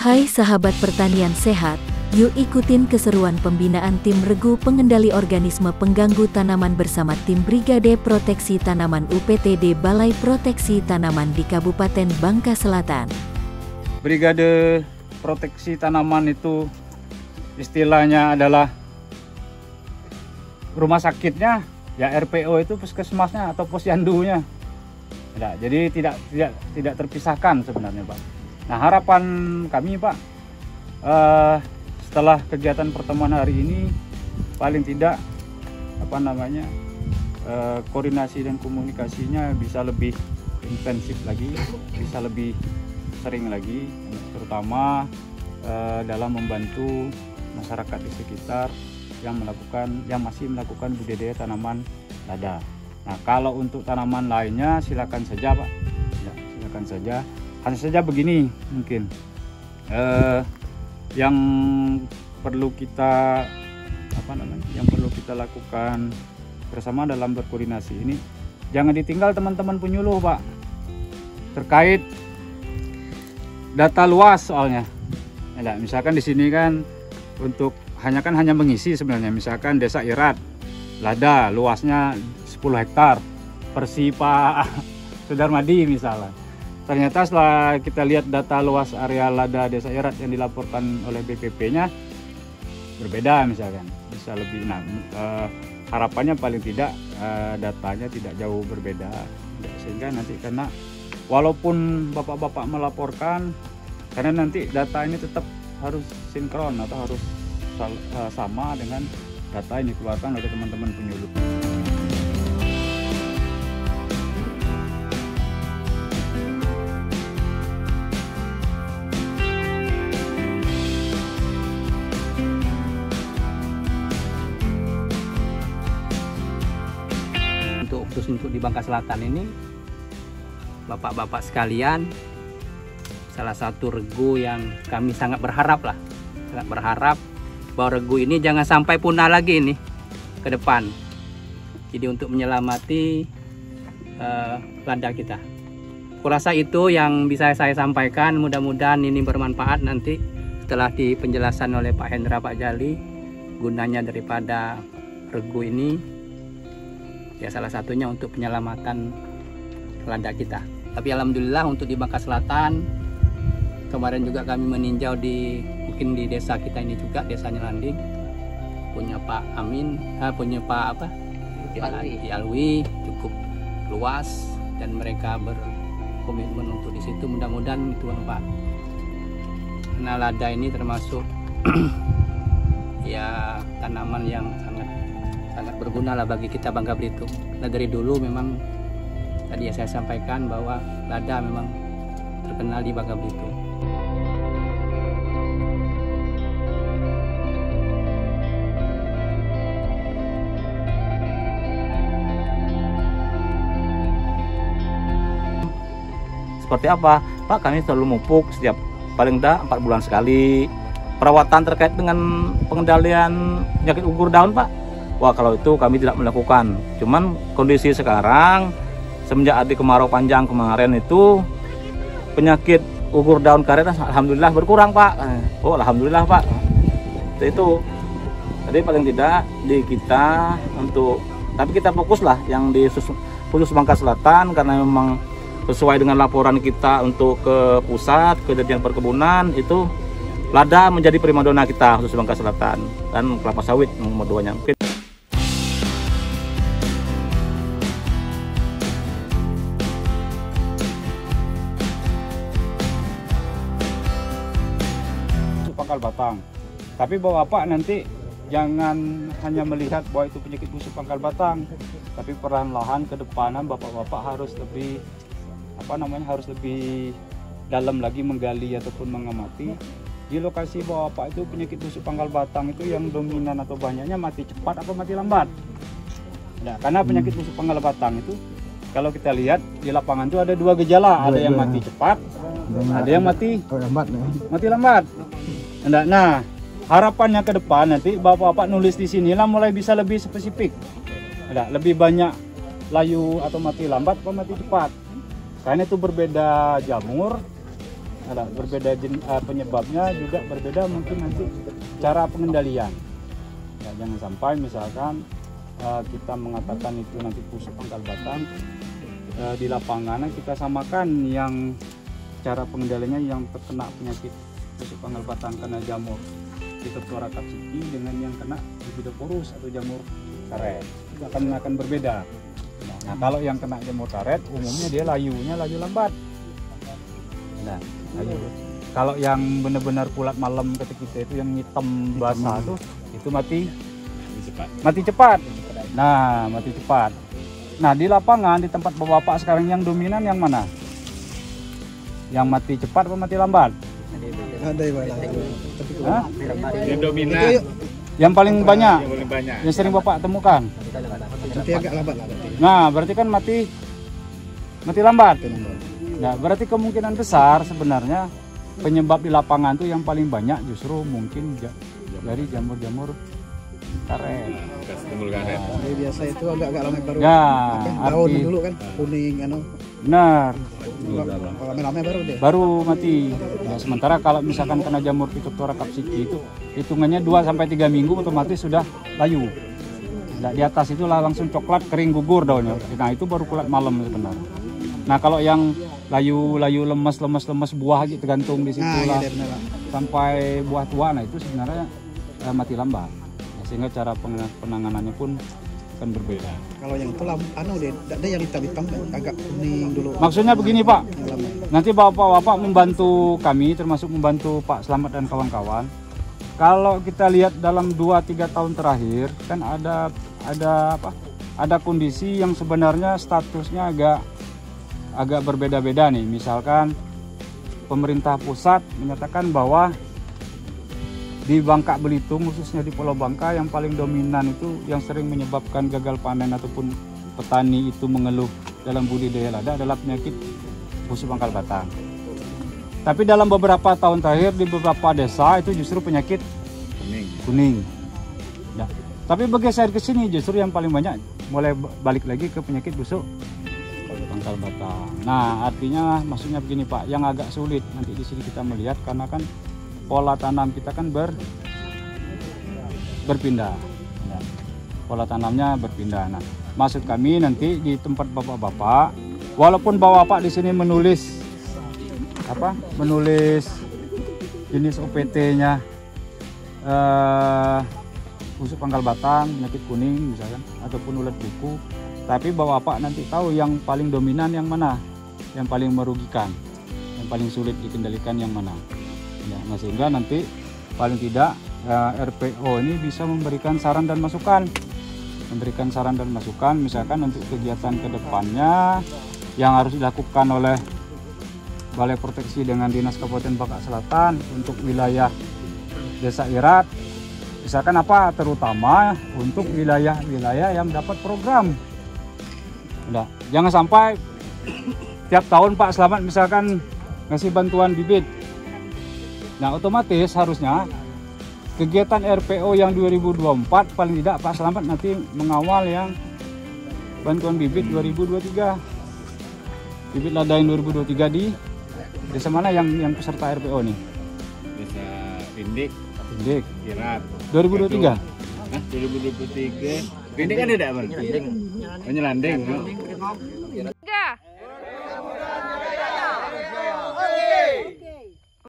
Hai sahabat pertanian sehat, yuk ikutin keseruan pembinaan tim regu pengendali organisme pengganggu tanaman bersama tim Brigade Proteksi Tanaman UPTD Balai Proteksi Tanaman di Kabupaten Bangka Selatan. Brigade Proteksi Tanaman itu istilahnya adalah rumah sakitnya, ya RPO itu puskesmasnya atau posyandunya. Nah, jadi tidak terpisahkan sebenarnya, Pak. Nah, harapan kami, Pak, setelah kegiatan pertemuan hari ini, paling tidak koordinasi dan komunikasinya bisa lebih intensif lagi, bisa lebih sering lagi, terutama dalam membantu masyarakat di sekitar yang masih melakukan budidaya tanaman lada. Nah, kalau untuk tanaman lainnya silakan saja, Pak. Ya, silakan saja. Hanya saja begini mungkin yang perlu kita lakukan bersama dalam berkoordinasi ini, jangan ditinggal teman-teman penyuluh, Pak, terkait data luas soalnya. Ya, misalkan di sini kan hanya mengisi sebenarnya, misalkan Desa Irat lada luasnya 10 hektar persi Pak Sudarmadi misalnya. Ternyata setelah kita lihat data luas area lada Desa Irat yang dilaporkan oleh BPP-nya berbeda misalkan, bisa lebih. Nah, harapannya paling tidak datanya tidak jauh berbeda, sehingga nanti karena walaupun bapak-bapak melaporkan, karena nanti data ini tetap harus sinkron atau harus sama dengan data yang dikeluarkan oleh teman-teman penyuluh. Khusus untuk di Bangka Selatan ini, bapak-bapak sekalian, salah satu regu yang kami sangat berharap bahwa regu ini jangan sampai punah lagi ini ke depan. Jadi untuk menyelamati lada kita, kurasa itu yang bisa saya sampaikan. Mudah-mudahan ini bermanfaat nanti setelah di penjelasan oleh Pak Hendra, Pak Jali, gunanya daripada regu ini. Ya, salah satunya untuk penyelamatan lada kita. Tapi alhamdulillah untuk di Bangka Selatan, kemarin juga kami meninjau mungkin di desa kita ini juga, desa Nyelanding, punya Pak Amin, punya Pak Alwi, cukup luas dan mereka berkomitmen untuk di situ. Mudah-mudahan itu Pak. Karena lada ini termasuk ya tanaman yang sangat berguna lah bagi kita Bangka Belitung. Nah, dari dulu memang tadi ya saya sampaikan bahwa lada memang terkenal di Bangka Belitung. Seperti apa, Pak? Kami selalu memupuk setiap paling tidak 4 bulan sekali. Perawatan terkait dengan pengendalian penyakit gugur daun, Pak. Wah, kalau itu kami tidak melakukan. Cuman kondisi sekarang semenjak ada kemarau panjang kemarin itu, penyakit gugur daun karet alhamdulillah berkurang, Pak. Oh, alhamdulillah, Pak. Itu jadi paling tidak di kita tapi kita fokuslah yang di khusus Bangka Selatan, karena memang sesuai dengan laporan kita untuk ke pusat ke Dirjen Perkebunan, itu lada menjadi primadona kita khusus Bangka Selatan, dan kelapa sawit nomor 2-nya. Mungkin pangkal batang. Tapi Bapak nanti jangan hanya melihat bahwa itu penyakit busuk pangkal batang, tapi perlahan-lahan ke depanan bapak-bapak harus lebih dalam lagi menggali ataupun mengamati di lokasi Bapak itu penyakit busuk pangkal batang itu yang dominan atau banyaknya mati cepat atau mati lambat. Nah, karena penyakit busuk pangkal batang itu kalau kita lihat di lapangan itu ada 2 gejala, ada yang mati cepat, ada yang mati lambat. Nah, harapannya ke depan nanti bapak-bapak nulis di sinilah mulai bisa lebih spesifik. Lebih banyak layu atau mati lambat atau mati cepat. Karena itu berbeda jamur, Ada berbeda penyebabnya juga berbeda, mungkin nanti cara pengendalian. Ya, jangan sampai misalkan kita mengatakan itu nanti busuk pangkal batang, di lapangan kita samakan yang cara pengendaliannya yang terkena penyakit busuk pangkal batang kena jamur Phytophthora capsicum dengan yang kena Bifidobacterium atau jamur karet, itu akan berbeda. Nah, kalau yang kena jamur karet umumnya dia layunya layu lambat. Nah, layu. Kalau yang benar-benar pulat malam ketika itu yang hitam basah itu mati cepat. Nah, mati cepat. Nah, di lapangan di tempat bapak sekarang yang dominan yang mana? Yang mati cepat atau mati lambat? Ada yang dominan. Yang paling banyak. Yang sering bapak temukan. Tapi agak lambat lah. Nah, berarti kan mati lambat. Nah, berarti kemungkinan besar sebenarnya penyebab di lapangan itu yang paling banyak justru mungkin dari jamur-jamur karet. Jadi biasa itu agak lama baru. Ya, daun dulu kan kuning benar. Lama-lama baru deh. Baru mati. Ya, sementara kalau misalkan kena jamur Phytophthora capsicum itu hitungannya 2 sampai 3 minggu otomatis sudah layu. Nah, di atas itu langsung coklat kering gugur daunnya. Nah, itu baru kulat malam sebenarnya. Nah, kalau yang layu lemes buah gitu tergantung di situ lah. Iya, sampai buah tua, nah itu sebenarnya mati lambat. Sehingga cara penanganannya pun akan berbeda. Kalau yang itu ada yang hitam-hitam agak kuning dulu. Maksudnya begini Pak, nanti bapak-bapak membantu kami, termasuk membantu Pak Slamet dan kawan-kawan. Kalau kita lihat dalam 2-3 tahun terakhir kan ada kondisi yang sebenarnya statusnya agak berbeda-beda nih. Misalkan pemerintah pusat menyatakan bahwa di Bangka Belitung, khususnya di Pulau Bangka, yang paling dominan itu yang sering menyebabkan gagal panen ataupun petani itu mengeluh dalam budidaya lada adalah penyakit busuk pangkal batang. Tapi dalam beberapa tahun terakhir di beberapa desa itu justru penyakit kuning. Ya. Tapi bergeser ke sini justru yang paling banyak mulai balik lagi ke penyakit busuk pangkal batang. Nah, artinya maksudnya begini Pak, yang agak sulit nanti di sini kita melihat karena kan pola tanam kita kan berpindah. Ya. Pola tanamnya berpindah. Nah, maksud kami nanti di tempat bapak-bapak, walaupun bapak di sini menulis jenis OPT-nya busuk pangkal batang, penyakit kuning misalkan, ataupun ulat kuku, tapi bapak nanti tahu yang paling dominan yang mana, yang paling merugikan, yang paling sulit dikendalikan yang mana. Ya, nah sehingga nanti paling tidak RPO ini bisa memberikan saran dan masukan, misalkan untuk kegiatan kedepannya yang harus dilakukan oleh Balai Proteksi dengan Dinas Kabupaten Bangka Selatan untuk wilayah Desa Irat, misalkan apa, terutama untuk wilayah-wilayah yang dapat program. Nah, jangan sampai tiap tahun Pak Slamet misalkan ngasih bantuan bibit. Nah, otomatis harusnya kegiatan RPO yang 2024 paling tidak Pak Slamet nanti mengawal yang bantuan bibit 2023. Bibit lada yang 2023 di desa mana yang peserta RPO nih? Desa Rindik, Irat. 2023? Hah? 2023. Rindik kan tidak, Bang? Penyelanding. Enggak.